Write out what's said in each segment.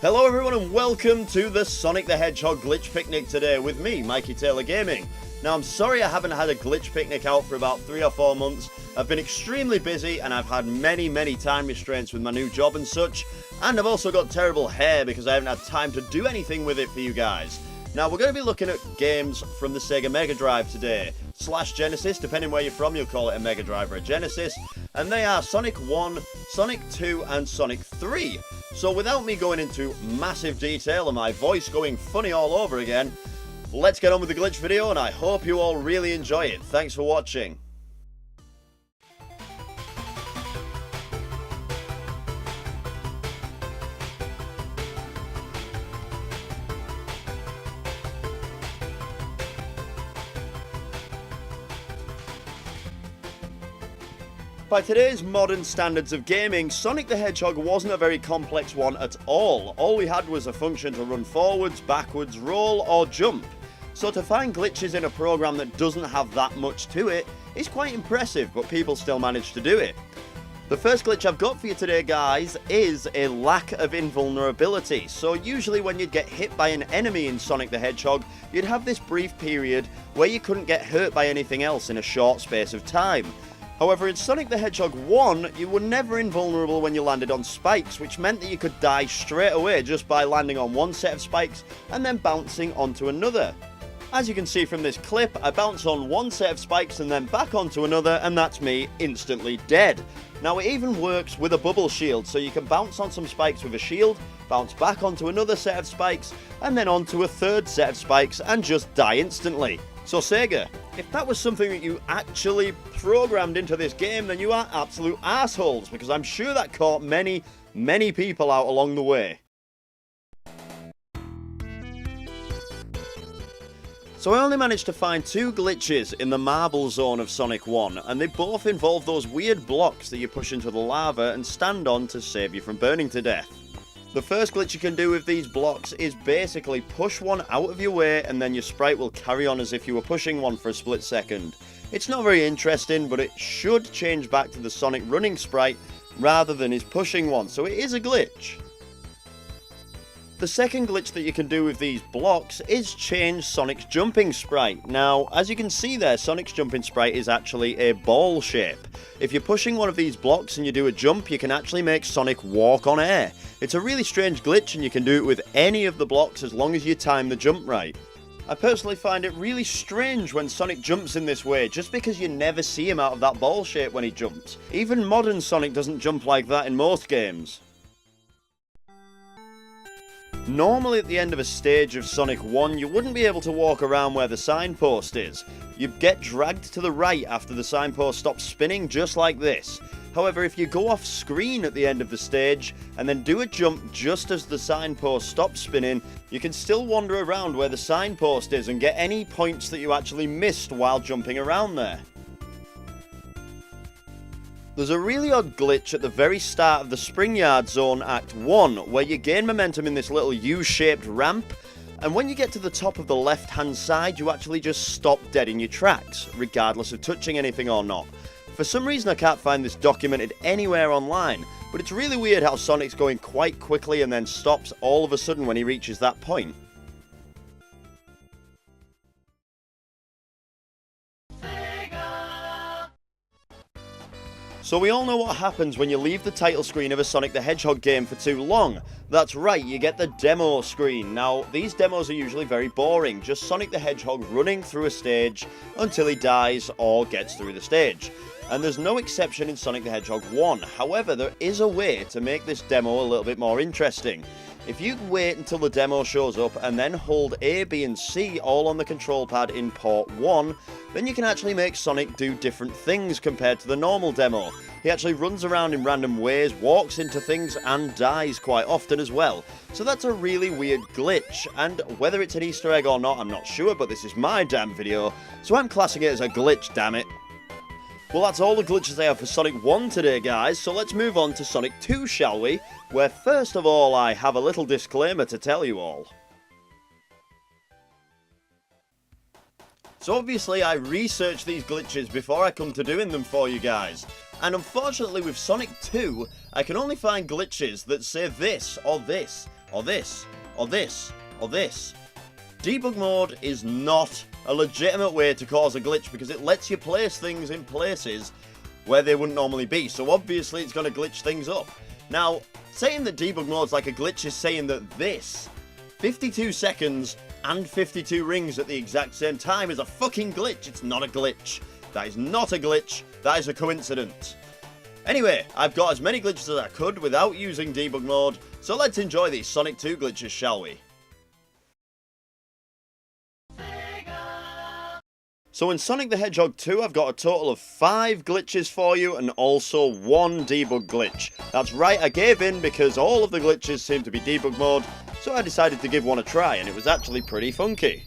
Hello everyone and welcome to the Sonic the Hedgehog Glitch Picnic today with me, MikeyTaylorGaming. Now I'm sorry I haven't had a glitch picnic out for about 3 or 4 months. I've been extremely busy and I've had many time restraints with my new job and such. And I've also got terrible hair because I haven't had time to do anything with it for you guys. Now we're going to be looking at games from the Sega Mega Drive today. / Genesis, depending where you're from, you'll call it a Mega Drive or a Genesis. And they are Sonic 1, Sonic 2 and Sonic 3. So without me going into massive detail and my voice going funny all over again, let's get on with the glitch video and I hope you all really enjoy it. Thanks for watching. By today's modern standards of gaming, Sonic the Hedgehog wasn't a very complex one at all. All we had was a function to run forwards, backwards, roll or jump. So to find glitches in a program that doesn't have that much to it is quite impressive, but people still manage to do it. The first glitch I've got for you today, guys, is a lack of invulnerability. So usually when you'd get hit by an enemy in Sonic the Hedgehog, you'd have this brief period where you couldn't get hurt by anything else in a short space of time. However, in Sonic the Hedgehog 1, you were never invulnerable when you landed on spikes, which meant that you could die straight away just by landing on one set of spikes and then bouncing onto another. As you can see from this clip, I bounce on one set of spikes and then back onto another, and that's me instantly dead. Now it even works with a bubble shield, so you can bounce on some spikes with a shield, bounce back onto another set of spikes, and then onto a third set of spikes and just die instantly. So Sega, if that was something that you actually programmed into this game, then you are absolute assholes, because I'm sure that caught many people out along the way. So I only managed to find 2 glitches in the marble zone of Sonic 1, and they both involve those weird blocks that you push into the lava and stand on to save you from burning to death. The first glitch you can do with these blocks is basically push one out of your way and then your sprite will carry on as if you were pushing one for a split second. It's not very interesting, but it should change back to the Sonic running sprite rather than his pushing one, so it is a glitch. The second glitch that you can do with these blocks is change Sonic's jumping sprite. Now, as you can see there, Sonic's jumping sprite is actually a ball shape. If you're pushing one of these blocks and you do a jump, you can actually make Sonic walk on air. It's a really strange glitch and you can do it with any of the blocks as long as you time the jump right. I personally find it really strange when Sonic jumps in this way, just because you never see him out of that ball shape when he jumps. Even modern Sonic doesn't jump like that in most games. Normally at the end of a stage of Sonic 1, you wouldn't be able to walk around where the signpost is. You'd get dragged to the right after the signpost stops spinning, just like this. However, if you go off screen at the end of the stage, and then do a jump just as the signpost stops spinning, you can still wander around where the signpost is and get any points that you actually missed while jumping around there. There's a really odd glitch at the very start of the Spring Yard Zone Act 1, where you gain momentum in this little U-shaped ramp, and when you get to the top of the left-hand side, you actually just stop dead in your tracks, regardless of touching anything or not. For some reason I can't find this documented anywhere online, but it's really weird how Sonic's going quite quickly and then stops all of a sudden when he reaches that point. So we all know what happens when you leave the title screen of a Sonic the Hedgehog game for too long. That's right, you get the demo screen. Now, these demos are usually very boring, just Sonic the Hedgehog running through a stage until he dies or gets through the stage. And there's no exception in Sonic the Hedgehog 1. However, there is a way to make this demo a little bit more interesting. If you wait until the demo shows up and then hold A, B and C all on the control pad in port 1, then you can actually make Sonic do different things compared to the normal demo. He actually runs around in random ways, walks into things and dies quite often as well. So that's a really weird glitch, and whether it's an Easter egg or not I'm not sure, but this is my damn video, so I'm classing it as a glitch, damn it. Well, that's all the glitches I have for Sonic 1 today, guys, so let's move on to Sonic 2, shall we? Where first of all, I have a little disclaimer to tell you all. So obviously I research these glitches before I come to doing them for you guys. And unfortunately with Sonic 2, I can only find glitches that say this, or this, or this, or this, or this. Debug mode is not a legitimate way to cause a glitch because it lets you place things in places where they wouldn't normally be. So obviously it's going to glitch things up. Now, saying that debug mode's like a glitch is saying that this 52 seconds and 52 rings at the exact same time is a fucking glitch. It's not a glitch. That is not a glitch. That is a coincidence. Anyway, I've got as many glitches as I could without using debug mode, so let's enjoy these Sonic 2 glitches, shall we? So in Sonic the Hedgehog 2, I've got a total of 5 glitches for you and also 1 debug glitch. That's right, I gave in because all of the glitches seem to be debug mode, so I decided to give one a try, and it was actually pretty funky.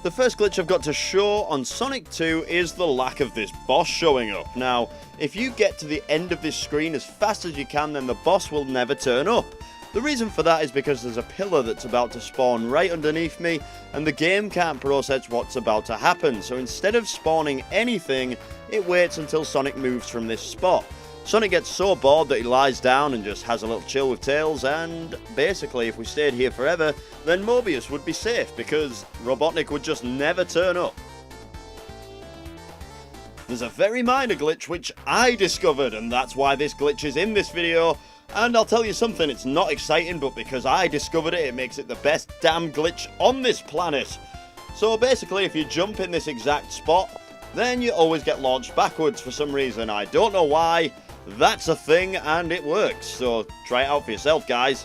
The first glitch I've got to show on Sonic 2 is the lack of this boss showing up. Now, if you get to the end of this screen as fast as you can, then the boss will never turn up. The reason for that is because there's a pillar that's about to spawn right underneath me, and the game can't process what's about to happen, so instead of spawning anything, it waits until Sonic moves from this spot. Sonic gets so bored that he lies down and just has a little chill with Tails, and basically if we stayed here forever, then Mobius would be safe because Robotnik would just never turn up. There's a very minor glitch which I discovered, and that's why this glitch is in this video. And I'll tell you something, it's not exciting, but because I discovered it, it makes it the best damn glitch on this planet. So basically, if you jump in this exact spot, then you always get launched backwards for some reason. I don't know why. That's a thing, and it works. So try it out for yourself, guys.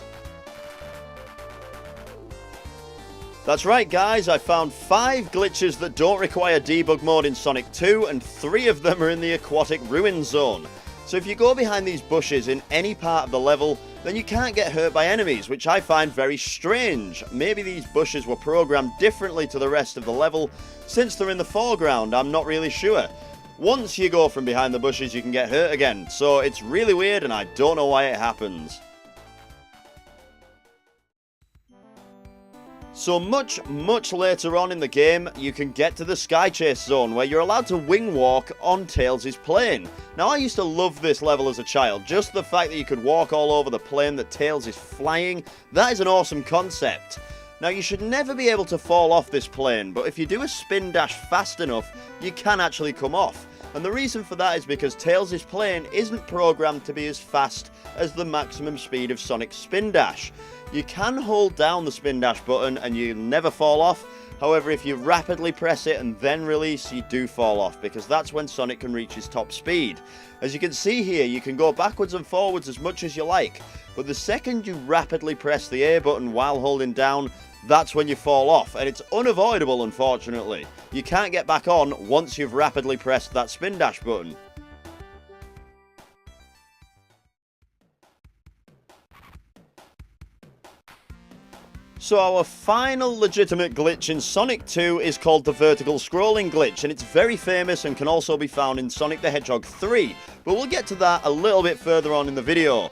That's right, guys, I found 5 glitches that don't require debug mode in Sonic 2, and 3 of them are in the aquatic ruin zone. So if you go behind these bushes in any part of the level, then you can't get hurt by enemies, which I find very strange. Maybe these bushes were programmed differently to the rest of the level, since they're in the foreground, I'm not really sure. Once you go from behind the bushes, you can get hurt again, so it's really weird and I don't know why it happens. So much later on in the game, you can get to the Sky Chase zone where you're allowed to wing walk on Tails' plane. Now I used to love this level as a child, just the fact that you could walk all over the plane that Tails is flying, that is an awesome concept. Now you should never be able to fall off this plane, but if you do a spin dash fast enough, you can actually come off. And the reason for that is because Tails' plane isn't programmed to be as fast as the maximum speed of Sonic's spin dash. You can hold down the spin dash button and you'll never fall off. However, if you rapidly press it and then release, you do fall off, because that's when Sonic can reach his top speed. As you can see here, you can go backwards and forwards as much as you like, but the second you rapidly press the A button while holding down, that's when you fall off, and it's unavoidable, unfortunately. You can't get back on once you've rapidly pressed that spin dash button. So our final legitimate glitch in Sonic 2 is called the vertical scrolling glitch, and it's very famous and can also be found in Sonic the Hedgehog 3, but we'll get to that a little bit further on in the video.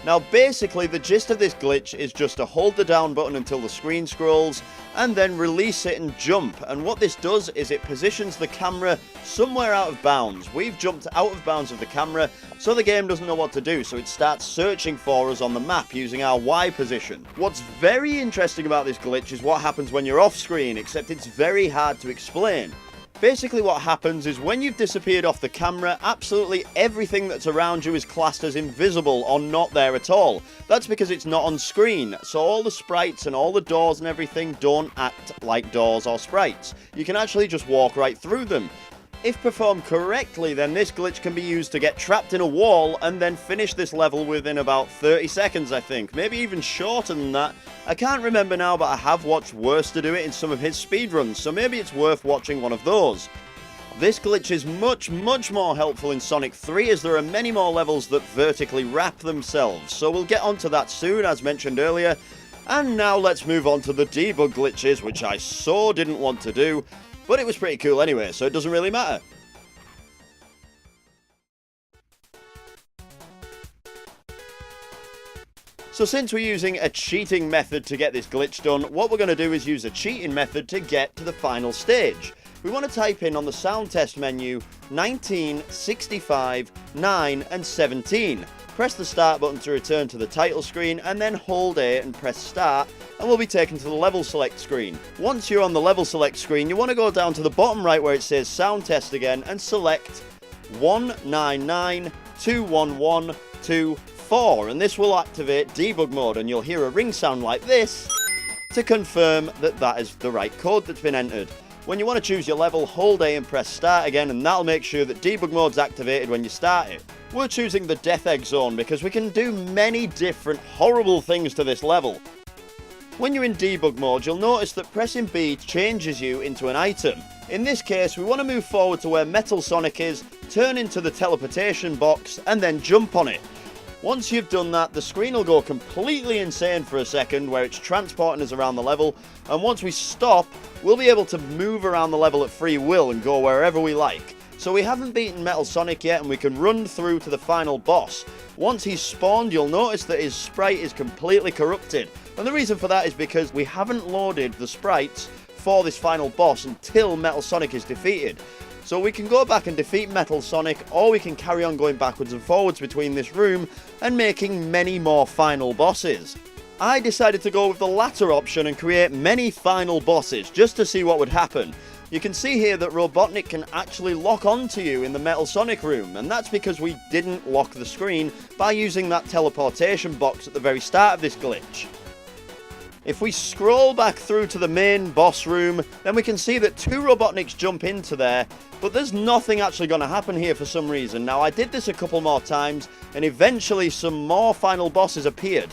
Now basically the gist of this glitch is just to hold the down button until the screen scrolls and then release it and jump, and what this does is it positions the camera somewhere out of bounds. We've jumped out of bounds of the camera, so the game doesn't know what to do, so it starts searching for us on the map using our Y position. What's very interesting about this glitch is what happens when you're off screen, except it's very hard to explain. Basically what happens is when you've disappeared off the camera, absolutely everything that's around you is classed as invisible or not there at all. That's because it's not on screen, so all the sprites and all the doors and everything don't act like doors or sprites. You can actually just walk right through them. If performed correctly, then this glitch can be used to get trapped in a wall and then finish this level within about 30 seconds, I think. Maybe even shorter than that. I can't remember now, but I have watched Worse to do it in some of his speedruns, so maybe it's worth watching one of those. This glitch is much more helpful in Sonic 3, as there are many more levels that vertically wrap themselves, so we'll get onto that soon, as mentioned earlier. And now let's move on to the debug glitches, which I so didn't want to do, but it was pretty cool anyway, so it doesn't really matter. So since we're using a cheating method to get this glitch done, what we're going to do is use a cheating method to get to the final stage. We want to type in on the sound test menu 19, 65, 9 and 17. Press the start button to return to the title screen and then hold A and press start and we'll be taken to the level select screen. Once you're on the level select screen, you want to go down to the bottom right where it says sound test again and select 19921124 and this will activate debug mode and you'll hear a ring sound like this to confirm that that is the right code that's been entered. When you want to choose your level, hold A and press start again and that'll make sure that debug mode's activated when you start it. We're choosing the death egg zone because we can do many different horrible things to this level. When you're in debug mode, you'll notice that pressing B changes you into an item. In this case, we want to move forward to where Metal Sonic is, turn into the teleportation box, and then jump on it. Once you've done that, the screen will go completely insane for a second where it's transporting us around the level, and once we stop, we'll be able to move around the level at free will and go wherever we like. So we haven't beaten Metal Sonic yet and we can run through to the final boss. Once he's spawned, you'll notice that his sprite is completely corrupted. And the reason for that is because we haven't loaded the sprites for this final boss until Metal Sonic is defeated. So we can go back and defeat Metal Sonic, or we can carry on going backwards and forwards between this room and making many more final bosses. I decided to go with the latter option and create many final bosses just to see what would happen. You can see here that Robotnik can actually lock onto you in the Metal Sonic room, and that's because we didn't lock the screen by using that teleportation box at the very start of this glitch. If we scroll back through to the main boss room, then we can see that two Robotniks jump into there, but there's nothing actually going to happen here for some reason. Now, I did this a couple more times, and eventually some more final bosses appeared.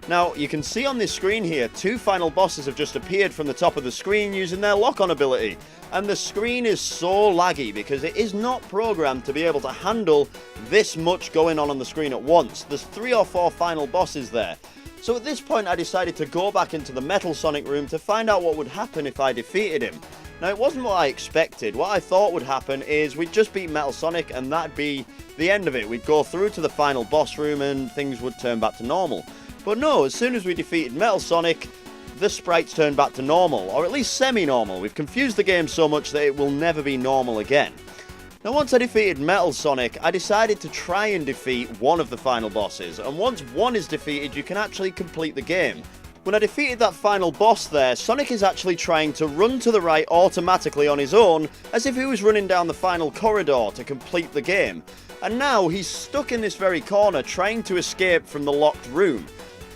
Now, you can see on this screen here, two final bosses have just appeared from the top of the screen using their lock-on ability. And the screen is so laggy because it is not programmed to be able to handle this much going on the screen at once. There's 3 or 4 final bosses there. So at this point I decided to go back into the Metal Sonic room to find out what would happen if I defeated him. Now, it wasn't what I expected. What I thought would happen is we'd just beat Metal Sonic and that'd be the end of it. We'd go through to the final boss room and things would turn back to normal. But no, as soon as we defeated Metal Sonic, the sprites turned back to normal, or at least semi-normal. We've confused the game so much that it will never be normal again. Now, once I defeated Metal Sonic, I decided to try and defeat one of the final bosses, and once one is defeated, you can actually complete the game. When I defeated that final boss there, Sonic is actually trying to run to the right automatically on his own, as if he was running down the final corridor to complete the game. And now he's stuck in this very corner trying to escape from the locked room.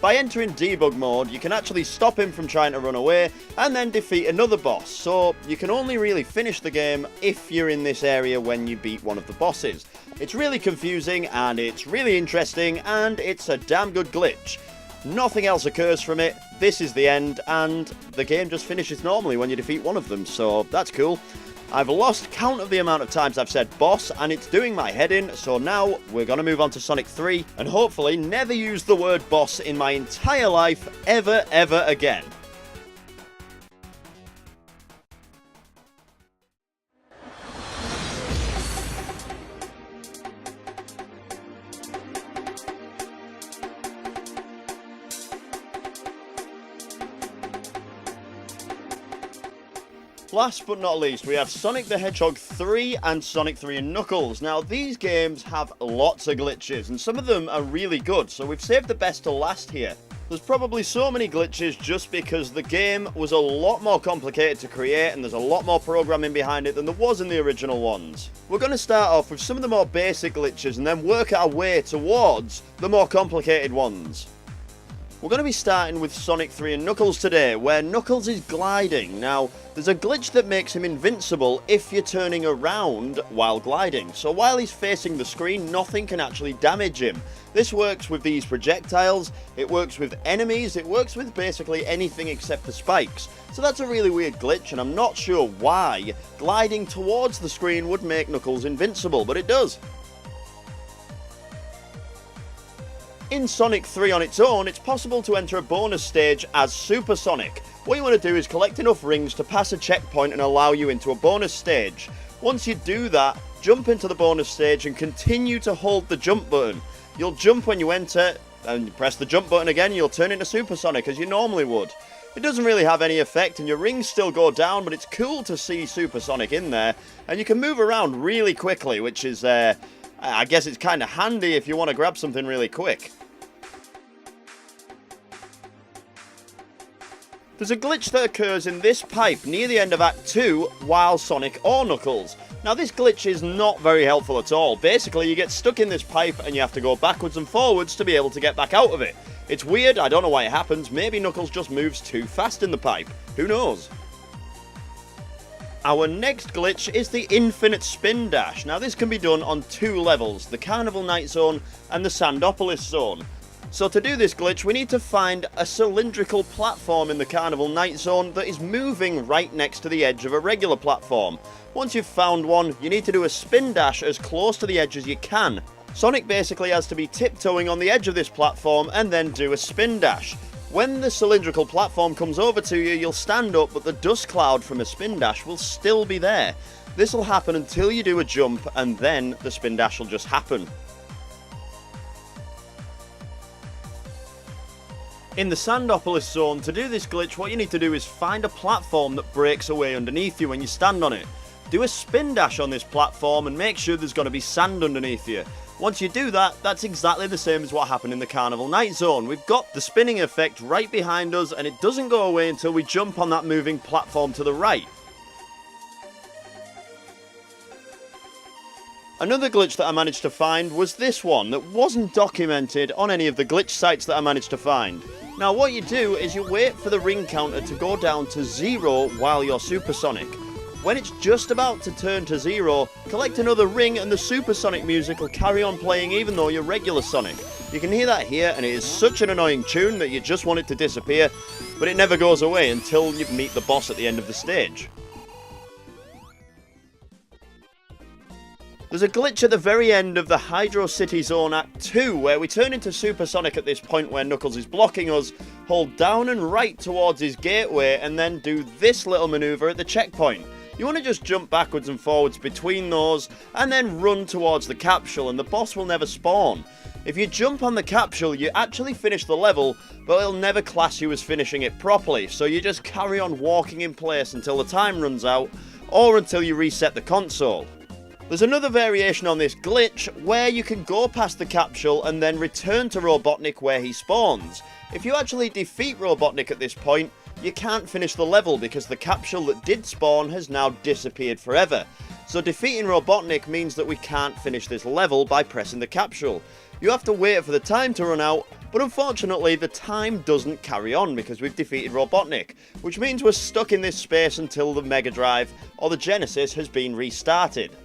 By entering debug mode, you can actually stop him from trying to run away and then defeat another boss. So you can only really finish the game if you're in this area when you beat one of the bosses. It's really confusing and it's really interesting and it's a damn good glitch. Nothing else occurs from it, this is the end, and the game just finishes normally when you defeat one of them, so that's cool. I've lost count of the amount of times I've said boss, and it's doing my head in, so now we're going to move on to Sonic 3, and hopefully never use the word boss in my entire life ever again. Last but not least, we have Sonic the Hedgehog 3 and Sonic 3 and Knuckles. Now, these games have lots of glitches, and some of them are really good, so we've saved the best to last here. There's probably so many glitches just because the game was a lot more complicated to create, and there's a lot more programming behind it than there was in the original ones. We're going to start off with some of the more basic glitches, and then work our way towards the more complicated ones. We're going to be starting with Sonic 3 and Knuckles today, where Knuckles is gliding. Now, there's a glitch that makes him invincible if you're turning around while gliding. So while he's facing the screen, nothing can actually damage him. This works with these projectiles, it works with enemies, it works with basically anything except for spikes. So that's a really weird glitch, and I'm not sure why gliding towards the screen would make Knuckles invincible, but it does. In Sonic 3 on its own, it's possible to enter a bonus stage as Super Sonic. What you want to do is collect enough rings to pass a checkpoint and allow you into a bonus stage. Once you do that, jump into the bonus stage and continue to hold the jump button. You'll jump when you enter, and you press the jump button again, you'll turn into Supersonic as you normally would. It doesn't really have any effect, and your rings still go down, but it's cool to see Supersonic in there, and you can move around really quickly, which is, I guess it's kind of handy if you want to grab something really quick. There's a glitch that occurs in this pipe near the end of Act 2 while Sonic or Knuckles. Now this glitch is not very helpful at all. Basically you get stuck in this pipe and you have to go backwards and forwards to be able to get back out of it. It's weird, I don't know why it happens, maybe Knuckles just moves too fast in the pipe. Who knows? Our next glitch is the Infinite Spin Dash. Now this can be done on 2 levels, the Carnival Night Zone and the Sandopolis Zone. So to do this glitch, we need to find a cylindrical platform in the Carnival Night Zone that is moving right next to the edge of a regular platform. Once you've found one, you need to do a spin dash as close to the edge as you can. Sonic basically has to be tiptoeing on the edge of this platform and then do a spin dash. When the cylindrical platform comes over to you, you'll stand up, but the dust cloud from a spin dash will still be there. This will happen until you do a jump, and then the spin dash will just happen. In the Sandopolis Zone, to do this glitch, what you need to do is find a platform that breaks away underneath you when you stand on it. Do a spin dash on this platform and make sure there's going to be sand underneath you. Once you do that, that's exactly the same as what happened in the Carnival Night Zone. We've got the spinning effect right behind us, and it doesn't go away until we jump on that moving platform to the right. Another glitch that I managed to find was this one that wasn't documented on any of the glitch sites that I managed to find. Now what you do is you wait for the ring counter to go down to 0 while you're Supersonic. When it's just about to turn to 0, collect another ring and the Supersonic music will carry on playing even though you're regular Sonic. You can hear that here, and it is such an annoying tune that you just want it to disappear, but it never goes away until you meet the boss at the end of the stage. There's a glitch at the very end of the Hydro City Zone Act 2 where we turn into Supersonic at this point where Knuckles is blocking us, hold down and right towards his gateway, and then do this little manoeuvre at the checkpoint. You want to just jump backwards and forwards between those and then run towards the capsule, and the boss will never spawn. If you jump on the capsule, you actually finish the level, but it'll never class you as finishing it properly, so you just carry on walking in place until the time runs out or until you reset the console. There's another variation on this glitch where you can go past the capsule and then return to Robotnik where he spawns. If you actually defeat Robotnik at this point, you can't finish the level because the capsule that did spawn has now disappeared forever. So defeating Robotnik means that we can't finish this level by pressing the capsule. You have to wait for the time to run out, but unfortunately the time doesn't carry on because we've defeated Robotnik, which means we're stuck in this space until the Mega Drive or the Genesis has been restarted.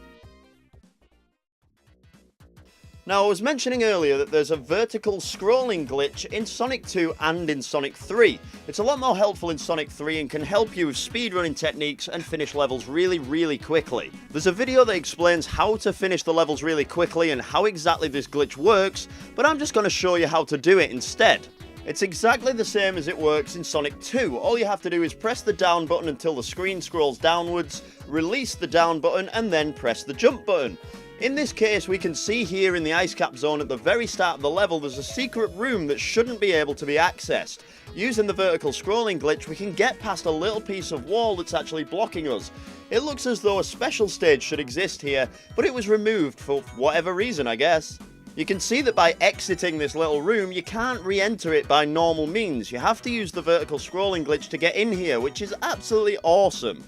Now, I was mentioning earlier that there's a vertical scrolling glitch in Sonic 2 and in Sonic 3. It's a lot more helpful in Sonic 3 and can help you with speedrunning techniques and finish levels really quickly. There's a video that explains how to finish the levels really quickly and how exactly this glitch works, but I'm just going to show you how to do it instead. It's exactly the same as it works in Sonic 2. All you have to do is press the down button until the screen scrolls downwards, release the down button, and then press the jump button. In this case, we can see here in the Ice Cap Zone at the very start of the level there's a secret room that shouldn't be able to be accessed. Using the vertical scrolling glitch, we can get past a little piece of wall that's actually blocking us. It looks as though a special stage should exist here, but it was removed for whatever reason, I guess. You can see that by exiting this little room, you can't re-enter it by normal means. You have to use the vertical scrolling glitch to get in here, which is absolutely awesome.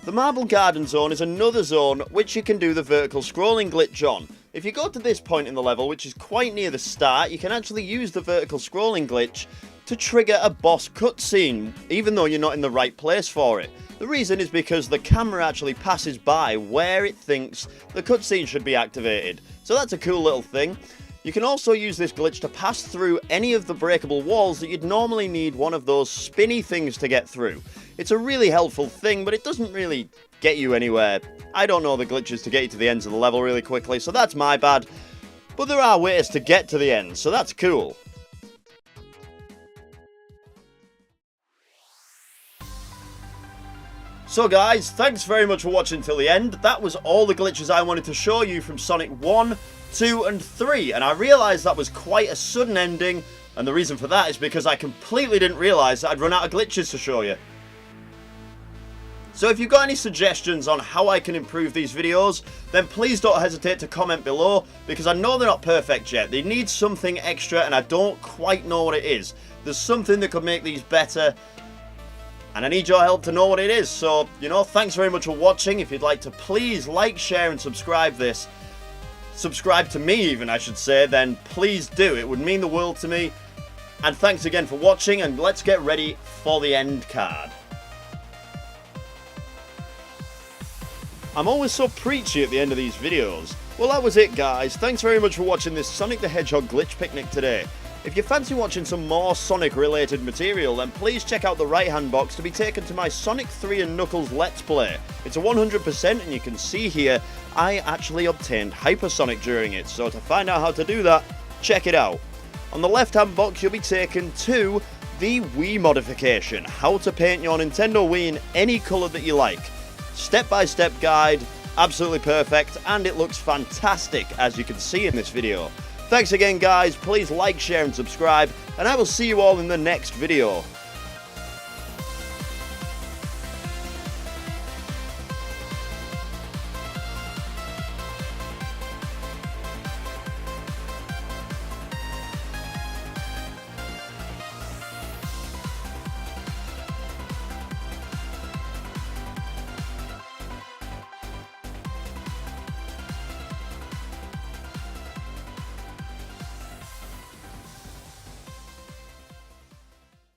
The Marble Garden Zone is another zone which you can do the vertical scrolling glitch on. If you go to this point in the level, which is quite near the start, you can actually use the vertical scrolling glitch to trigger a boss cutscene, even though you're not in the right place for it. The reason is because the camera actually passes by where it thinks the cutscene should be activated. So that's a cool little thing. You can also use this glitch to pass through any of the breakable walls that you'd normally need one of those spinny things to get through. It's a really helpful thing, but it doesn't really get you anywhere. I don't know the glitches to get you to the ends of the level really quickly, so that's my bad. But there are ways to get to the end, so that's cool. So guys, thanks very much for watching till the end. That was all the glitches I wanted to show you from Sonic 1, 2, and 3, and I realised that was quite a sudden ending, and the reason for that is because I completely didn't realise that I'd run out of glitches to show you. So if you've got any suggestions on how I can improve these videos, then please don't hesitate to comment below, because I know they're not perfect yet. They need something extra and I don't quite know what it is. There's something that could make these better, and I need your help to know what it is. So, you know, thanks very much for watching. If you'd like to please like, share and subscribe to me even, I should say, then please do. It would mean the world to me. And thanks again for watching, and let's get ready for the end card. I'm always so preachy at the end of these videos. Well, that was it, guys. Thanks very much for watching this Sonic the Hedgehog glitch picnic today. If you fancy watching some more Sonic related material, then please check out the right hand box to be taken to my Sonic 3 and Knuckles Let's Play. It's a 100% and you can see here I actually obtained Hypersonic during it, so to find out how to do that, check it out. On the left hand box you'll be taken to the Wii modification, how to paint your Nintendo Wii in any colour that you like. Step-by-step guide, absolutely perfect, and it looks fantastic as you can see in this video. Thanks again, guys. Please like, share and subscribe, and I will see you all in the next video.